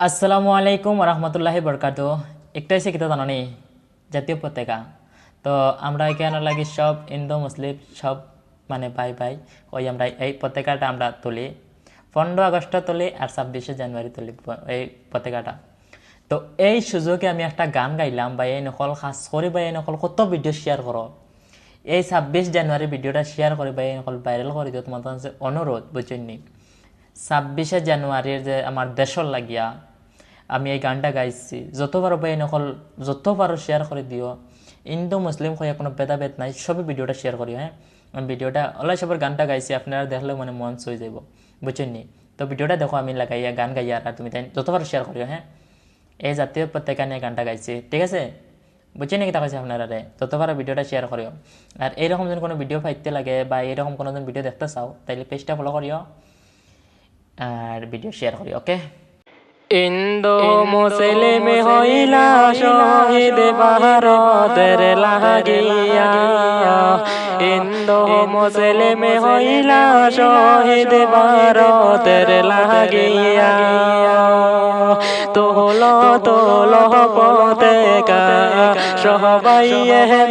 আসসালামু আলাইকুম রহমতুল্লাহি বরকাত। একটা হচ্ছে কিতা জানো নি, জাতীয় পতাকা। তো আমরা এখানে লাগি সব হিন্দু মুসলিম সব মানে ভাই ভাই ওই আমরা এই পতাকাটা আমরা তুলি 15 আগস্ট তুলি আর 26শে জানুয়ারি তুলি এই পতাকাটা। তো এই সুযোগে আমি একটা গান গাইলাম বা এই নকল খাস করি বা এই নকল কত ভিডিও শেয়ার করো, এই 26 জানুয়ারি ভিডিওটা শেয়ার করে বা এই নকল ভাইরাল করে দিও। তোমার কাছে অনুরোধ বুঝছেন নি, 26শে জানুয়ারির যে আমার দেশর লাগিয়া আমি এই গানটা গাইছি। যত পারো বা এই নকল যত পারো শেয়ার করে দিও। হিন্দু মুসলিম হয়ে কোনো ভেদাভেদ নাই, সবই ভিডিওটা শেয়ার করিও। হ্যাঁ, আমি ভিডিওটা অল্লাহ সবার গানটা গাইছি, আপনারা দেখলেও মানে মন ছুঁয়ে যাব, বুঝছেন নি। তো ভিডিওটা দেখো আমি লাগাইয়া গান গাইয়া আর তুমি তাই যত পারো শেয়ার করিও। হ্যাঁ, এই জাতীয় পতাকা নিয়ে গানটা গাইছি, ঠিক আছে? বুঝছেন নাকি তা কাছে আপনারা যত পারো ভিডিওটা শেয়ার করিও। আর এইরকম যদি কোনো ভিডিও পাইতে লাগে বা এইরকম কোনো ভিডিও দেখতে চাও তাইলে পেজটা ফলো করিও আর ভিডিও শেয়ার করিও। ওকে, ইন্দো মুসলিম হইলা শহীদ ভারতের লাগিয়া, ইন্দো মুসলিম হইলা শহীদ ভারতের লাগিয়া। তোল তোল পতাকা সবাই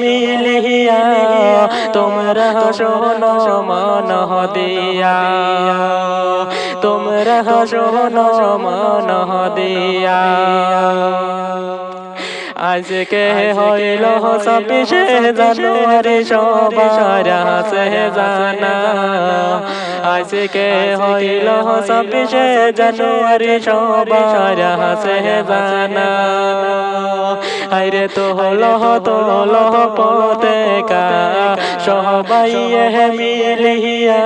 মিলিয়া, তোমরা শোনো মন দিয়া, তোমরা শোনো মন দিয়া। আজকে হইল 26শে জানুয়ারি সবার আছে জানা, আজকে হইল 26শে জানুয়ারি সবার আছে জানা। আইরে তোল তোল পতাকা সবাই মিলিয়া,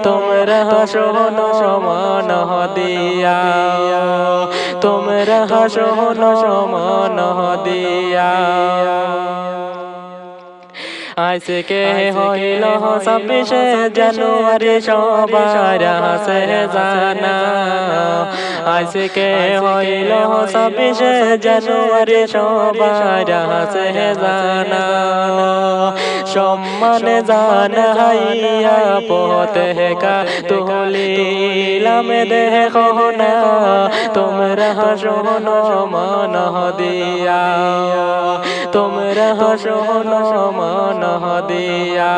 তোমরা শোনো মন দিয়া, তোমরা শোনো মন দিয়া। আজকে হইল 26শে জানুয়ারি সবার আছে জানা, আজকে হইল 26শে জানুয়ারি সবার আছে জানা। সম্মানে জানাইয়া পতাকা তুলিলাম দেখো না, তোমরা শোনো মন দিয়া, তোমরা শোনো মন দিয়া।